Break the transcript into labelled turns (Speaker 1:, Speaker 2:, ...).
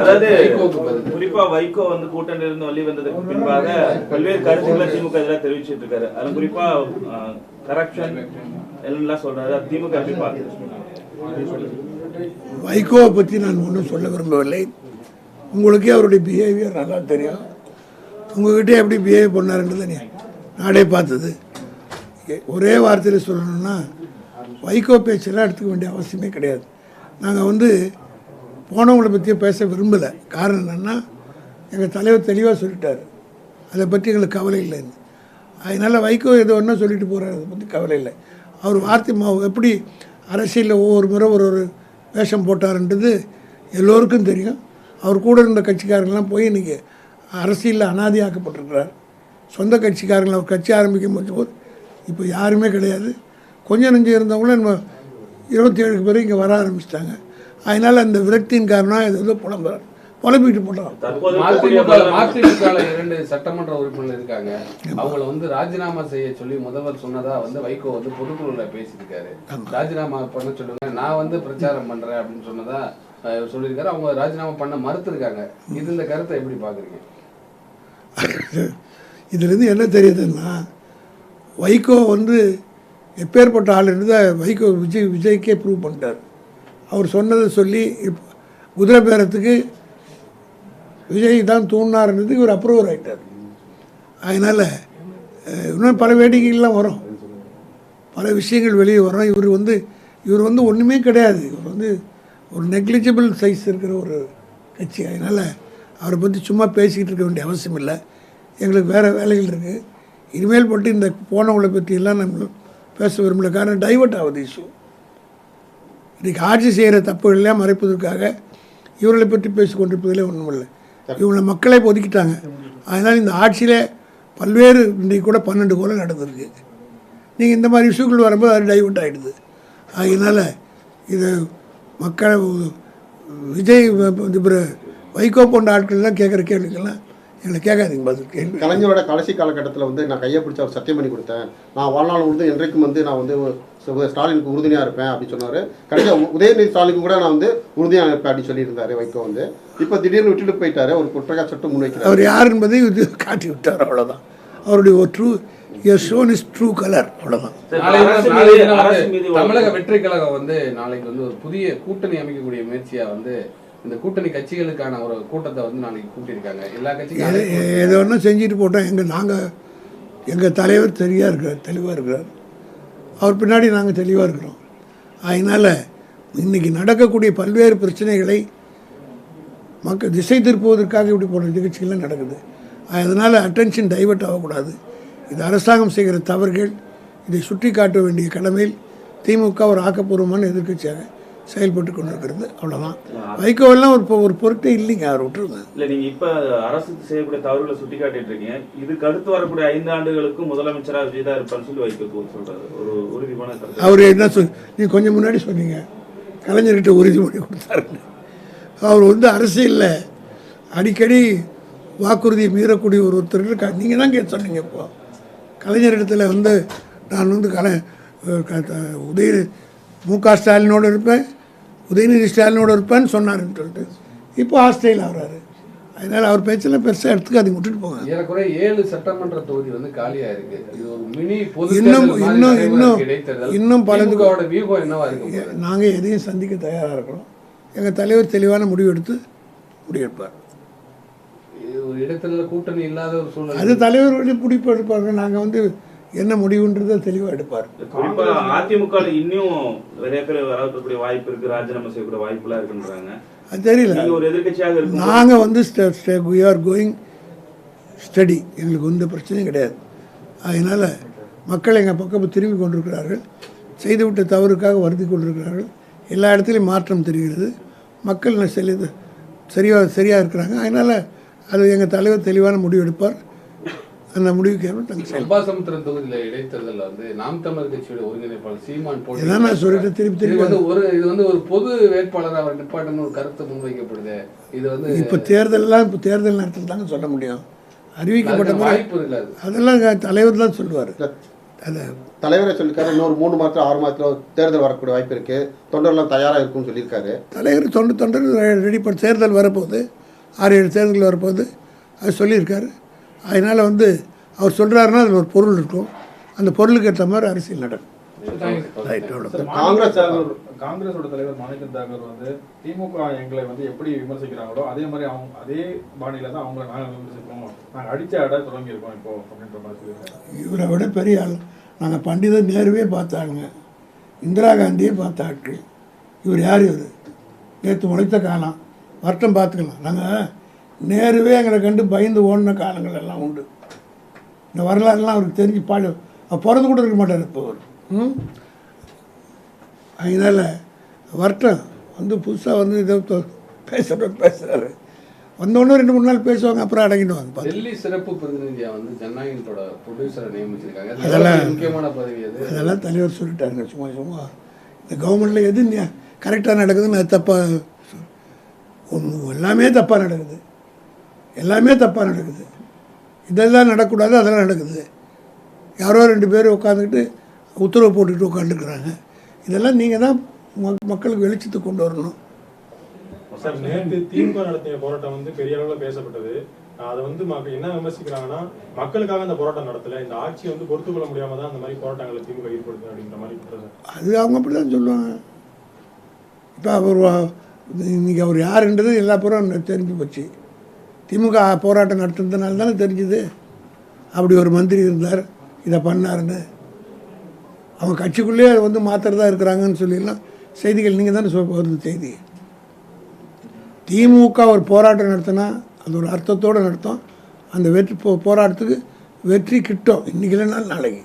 Speaker 1: அதாவது குறிப்பா வைகோ வந்து கூட்டணியில இருந்து வெளி வந்ததற்கு பின்பாக பல்வேறு கருத்துக்களை திமுக எதிராக தெரிவிச்சிட்டு இருக்காரு. அது குறிப்பா கரப்ஷன் எல்லாம் சொல்றாரு. திமுக எப்படி பார்த்து
Speaker 2: வைகோவை பற்றி நான் ஒன்றும் சொல்ல விரும்பவில்லை. உங்களுக்கே அவருடைய பிஹேவியர் நல்லா தெரியும். உங்ககிட்ட எப்படி பிஹேவ் பண்ணாருன்றது நாடே பார்த்தது. ஒரே வார்த்தையில் சொல்லணும்னா வைகோ பேச்செல்லாம் எடுத்துக்க வேண்டிய அவசியமே கிடையாது. நாங்கள் வந்து போனவங்களை பற்றி பேச விரும்பலை. காரணம் என்னென்னா எங்கள் தலைவர் தெளிவாக சொல்லிட்டார், அதை பற்றி எங்களுக்கு கவலை இல்லைன்னு. அதனால் வைகோ ஏதோ ஒன்றா சொல்லிட்டு போகிறார், அதை பற்றி கவலை இல்லை. அவர் வார்த்தை எப்படி அரசியலில் ஒவ்வொரு முறை ஒரு வேஷம் போட்டார்ன்றது எல்லோருக்கும் தெரியும். அவர் கூட இருந்த கட்சிக்காரங்களாம் போய் இன்றைக்கி அரசியலில் அனாதியாக்கப்பட்டிருக்கிறார். சொந்த கட்சிக்காரங்களை அவர் கட்சி ஆரம்பிக்கும் போது இப்போ யாருமே கிடையாது. கொஞ்சம் நெஞ்சம் இருந்தவங்களும் நம்ம 27 பேர் இங்கே வர ஆரம்பிச்சிட்டாங்க. அதனால் அந்த விரக்தியின் காரணம் ஏதோ புலம்பிட்டு போட்டாங்க.
Speaker 3: மதிமுக 2 சட்டமன்ற உறுப்பினர் இருக்காங்க. அவங்கள வந்து ராஜினாமா செய்ய சொல்லி முதல்வர் சொன்னதா வந்து வைகோ வந்து பொதுக்குழுல பேசியிருக்காரு. ராஜினாமா பண்ண சொல்லுங்க, நான் வந்து பிரச்சாரம் பண்றேன் அப்படின்னு சொன்னதா சொல்லியிருக்காரு. அவங்க ராஜினாமா பண்ண மறுத்திருக்காங்க. இது இந்த கருத்தை எப்படி பாக்குறீங்க?
Speaker 2: இதுலேருந்து என்ன தெரியுதுன்னா வைகோ வந்து எப்பேற்பட்ட ஆள் இருந்ததை வைகோ விஜய்க்கே ப்ரூவ் பண்ணிட்டார். அவர் சொன்னதை சொல்லி இப்போ குதிரை பேரத்துக்கு விஜய் தான் தூண்டினார்ன்றது இவர் அப்ரூவர் ஆகிட்டார். அதனால் இன்னும் பல வேடிக்கைகள்லாம் வரும், பல விஷயங்கள் வெளியே வரும். இவர் வந்து ஒன்றுமே கிடையாது. இவர் வந்து ஒரு நெக்லிஜிபிள் சைஸ் இருக்கிற ஒரு கட்சி. அதனால் அவரை பற்றி சும்மா பேசிக்கிட்டு இருக்க வேண்டிய அவசியம் இல்லை. எங்களுக்கு வேறு வேலைகள் இருக்குது. இனிமேல் போட்டு இந்த போனவங்களை பற்றியெல்லாம் நம்ம பேச விரும்பல. காரணம் டைவர்ட் ஆகுது இஷ்யூ. இன்றைக்கி ஆட்சி செய்கிற தப்புகளெல்லாம் மறைப்பதற்காக இவர்களை பற்றி பேசி கொண்டிருப்பதிலே ஒன்றும் இல்லை. இவங்களை மக்களை ஒதுக்கிட்டாங்க. அதனால் இந்த ஆட்சியில் பல்வேறு இன்றைக்கு கூட 12 கொலை நடந்திருக்கு. நீங்கள் இந்த மாதிரி இஷ்யூக்கள் வரும்போது அது டைவர்ட் ஆகிடுது. அதனால் இது மக்களை விஜய் வைகோ போன்ற ஆட்கள்லாம் கேட்குற கேள்விக்கெல்லாம் எங்களை கேட்காதீங்க. பதில் கேள்வி
Speaker 4: கலைஞரோட கடைசி காலகட்டத்தில் வந்து நான் கையை பிடிச்சி அவர் சத்தியம் பண்ணி கொடுத்தேன், நான் வாழ்நாள் வந்து என்றைக்கும் வந்து நான் வந்து ஸ்டாலினுக்கு உறுதுணையாக இருப்பேன் அப்படின்னு சொன்னார். கடைசியாக உதயநிதி ஸ்டாலினுக்கு கூட நான் வந்து உறுதியாக இருப்பேன் அப்படின்னு சொல்லியிருந்தார் வைகோ. வந்து இப்போ திடீர்னு விட்டுட்டு போயிட்டாரு. ஒரு குற்றச்சாட்டு சட்டம் முன்வைக்கிறார்.
Speaker 2: அவர் யார் என்பதை இது காட்டி விட்டார், அவ்வளோதான். அவருடைய ஒரு true shown is true colour, அவ்வளோதான்.
Speaker 3: தமிழக வெற்றி கழகம் வந்து நாளைக்கு வந்து ஒரு புதிய கூட்டணி அமைக்கக்கூடிய முயற்சியாக வந்து இந்த கூட்டணி கட்சிகளுக்கான ஒரு கூட்டத்தை வந்து நாளைக்கு கூட்டியிருக்காங்க. எல்லா கட்சியும்
Speaker 2: ஏதோ ஒன்று செஞ்சுட்டு போட்டோம். எங்கள் தலைவர் தெளிவாக இருக்கிறார். அவர் பின்னாடி நாங்கள் தெளிவாக இருக்கிறோம். அதனால் இன்றைக்கி நடக்கக்கூடிய பல்வேறு பிரச்சனைகளை மக்கள் திசை திருப்புவதற்காக இப்படி போன்ற நிகழ்ச்சிகள்லாம் நடக்குது. அதனால் அட்டென்ஷன் டைவர்ட் ஆகக்கூடாது. இது அரசாங்கம் செய்கிற தவறுகள். இதை சுட்டி காட்ட வேண்டிய கடமையில் திமுக ஒரு ஆக்கப்பூர்வமான எதிர்க்கட்சியாக செயல்பட்டு கொண்டிருக்கிறது, அவ்வளோதான். வைகோவெல்லாம் ஒரு பொருட்டே இல்லைங்க, அவர் விட்டுருங்க.
Speaker 1: இல்லை, நீங்கள் இப்போ அரசு செய்யக்கூடிய தவறுகளை சுட்டி காட்டிட்டு இருக்கீங்க. இதுக்கு அடுத்து வரக்கூடிய 5 ஆண்டுகளுக்கும் முதலமைச்சராக விஜய் தான் இருப்பான்னு சொல்லி வைகோ சொல்கிறாரு. ஒரு உறுதிமான கருத்து.
Speaker 2: அவர் என்ன நீங்கள் கொஞ்சம் முன்னாடி சொன்னீங்க கலைஞர்கிட்ட உறுதிமொழி கொடுத்தாருன்னு. அவர் வந்து அரசியலில் அடிக்கடி வாக்குறுதியை மீறக்கூடிய ஒருத்தர் இருக்கார். நீங்கள் தான் கேட்டு சொன்னீங்க. இப்போ கலைஞரிடத்தில் வந்து நான் வந்து மு.க. ஸ்டாலினோடு இருப்பேன், உதயநிதி ஸ்டாலினோடு இருப்பேன்னு சொன்னார்ன்னு சொல்லிட்டு இப்போ ஹாஸ்டைல் ஆகிறாரு. அதனால் அவர் பேச்செல்லாம் பெருசாக எடுத்துக்காதீங்க, விட்டுட்டு போங்க.
Speaker 3: ஏறக்குறைய 7 சட்டமன்ற தொகுதி வந்து காலியாக இருக்கு. இது ஒரு மினி பொது
Speaker 2: இன்னும் பலதுக்கோட
Speaker 3: வியூகம் என்னவா இருக்கு?
Speaker 2: நாங்கள் எதையும் சந்திக்க தயாராக இருக்கிறோம். எங்கள் தலைவர் தெளிவான முடிவெடுப்பார்.
Speaker 3: ஒரு இடத்துல கூட்டணி இல்லாத ஒரு சூழ்நிலை,
Speaker 2: அது தலைவருடைய முடிப்பு எடுப்பாங்க. நாங்கள் வந்து என்ன முடிவுன்றதை தெளிவாக எடுப்பார்.
Speaker 1: அதிமுக இன்னும் நிறைய பேர் வரக்கூடிய வாய்ப்பு இருக்கு, ராஜினாமா செய்யக்கூடிய வாய்ப்புலாம் இருக்குன்றாங்க.
Speaker 2: அது தெரியல.
Speaker 1: ஒரு எதிர்கட்சியாக இருக்கு.
Speaker 2: நாங்கள் வந்து we are going steady. எங்களுக்கு எந்த பிரச்சனையும் கிடையாது. அதனால் மக்கள் எங்கள் பக்கம் திரும்பி கொண்டிருக்கிறார்கள். செய்துவிட்ட தவறுக்காக வருத்தி கொண்டிருக்கிறார்கள். எல்லா இடத்துலையும் மாற்றம் தெரிகிறது. மக்கள் சரியாக இருக்கிறாங்க. அதனால் அது எங்கள் தலைவர் தெளிவான முடிவு எடுப்பார். அந்த முடிவுக்கு
Speaker 3: அம்பாசமுத்திரம் தொகுதியில் இடைத்தேர்தலில் வந்து நாம் தமிழர் கட்சியோட ஒருங்கிணைப்பாளர் சீமான் போட்டி
Speaker 2: நான் சொல்லிட்டு திருப்பி
Speaker 3: இது வந்து ஒரு பொது வேட்பாளர் அவர் நிப்பாட்டணும் ஒரு கருத்து முன்வைக்கப்படுது. இது வந்து
Speaker 2: இப்போ தேர்தல் நேரத்தில் தாங்க சொல்ல முடியும். அறிவிக்கப்பட்ட
Speaker 3: வாய்ப்பு இல்லை.
Speaker 2: அதெல்லாம் தலைவர் தான் சொல்லுவார். அதை
Speaker 4: தலைவரை சொல்லியிருக்காரு இன்னொரு 3 மாதத்துல 6 மாதத்துல தேர்தல் வரக்கூடிய வாய்ப்பு இருக்கு, தொண்டர்லாம் தயாராக இருக்கும்னு சொல்லியிருக்காரு.
Speaker 2: தலைவர் தொண்டர் ரெடி பண்ண தேர்தல் வரப்போகுது, 6-7 தேர்தல் வரப்போகுது, அது சொல்லியிருக்காரு. அதனால் வந்து அவர் சொல்கிறாருன்னா அதில் ஒரு பொருள் இருக்கும், அந்த பொருளுக்கு ஏற்ற மாதிரி அரசியல் நடக்கும்.
Speaker 5: காங்கிரஸோட தலைவர் மாணிக்கம் தாகூர் வந்து திமுக எங்களை வந்து எப்படி விமர்சிக்கிறாங்களோ அதே மாதிரி அதே பாணியில தான் அவங்களை நாங்கள் விமர்சிப்போம், நாங்கள் அடிச்ச அட தொடங்கியிருக்கோம் இப்போ அப்படின்ற மாதிரி சொல்லியிருக்காங்க.
Speaker 2: இவரை விட பெரிய ஆள் நாங்கள் பண்டித நேருவே பார்த்தாங்க, இந்திரா காந்தியே பார்த்த ஆட்கள். இவர் யார்? இவர் நேற்று முளைத்த காலம், வருத்தம் பார்த்துக்கலாம். நாங்கள் நேருவே எங்களை கண்டு பயந்து ஓடின காலங்கள் எல்லாம் உண்டு. இந்த வரலாறுலாம் அவருக்கு தெரிஞ்சு அவர் பிறந்து கூட இருக்க மாட்டார் இப்போ அவர். அதனால் வருத்தம் வந்து புதுசாக வந்து இதை பேசுகிறாரு. வந்தோடனே 2-3 நாள் பேசுவாங்க, அப்புறம் அடங்கிடுவாங்க.
Speaker 3: டெல்லி சிறப்பு பிரதிநிதியா வந்து ஜனநாயகத்தோட ப்ரொடியூசரை நியமிச்சிருக்காங்க.
Speaker 2: அதெல்லாம்
Speaker 3: முக்கியமான பதவி அது.
Speaker 2: அதெல்லாம் தலைவர் சொல்லிட்டாருங்க. சும்மா இந்த கவர்மெண்ட்டில் எது கரெக்டாக நடக்குதுன்னு அது தப்பாக எல்லாமே தப்பாக நடக்குது, எல்லாமே தப்பாக நடக்குது. இதெல்லாம் நடக்கூடாது, அதெல்லாம் நடக்குது. யாரோ 2 பேர் உட்காந்துக்கிட்டு உத்தரவு போட்டுக்கிட்டு உட்காந்துருக்குறாங்க. இதெல்லாம் நீங்கள் தான் மக்களுக்கு வெளிச்சத்துக்கு கொண்டு வரணும்.
Speaker 6: சார், நேற்று திமுக நடத்திய போராட்டம் வந்து பெரிய அளவில் பேசப்பட்டது. அதை வந்து என்ன விமர்சிக்கிறாங்கன்னா, மக்களுக்காக அந்த போராட்டம் நடத்தல, இந்த ஆட்சியை வந்து பொறுத்துக்கொள்ள முடியாம தான் அந்த மாதிரி போராட்டங்களை திமுக ஈடுபடுது அப்படின்ற மாதிரி.
Speaker 2: அது அவங்க அப்படி தான் சொல்லுவாங்க. இப்போ அவர் இன்றைக்கி அவர் யாருன்றது எல்லா புறம் தெரிஞ்சு போச்சு. திமுக போராட்டம் நடத்துனதுனால தானே தெரிஞ்சுது அப்படி ஒரு மந்திரி இருந்தார், இதை பண்ணாருன்னு. அவங்க கட்சிக்குள்ளேயே வந்து மாத்திரதான் இருக்கிறாங்கன்னு சொல்லிடலாம் செய்திகள் நீங்கள் தானே வருது செய்தி. திமுக ஒரு போராட்டம் நடத்தினா அது ஒரு அர்த்தத்தோடு நடத்தும். அந்த வெற்றி போராட்டத்துக்கு வெற்றி கிட்டும், இன்றைக்கி இல்லைனாலும் நாளைக்கு.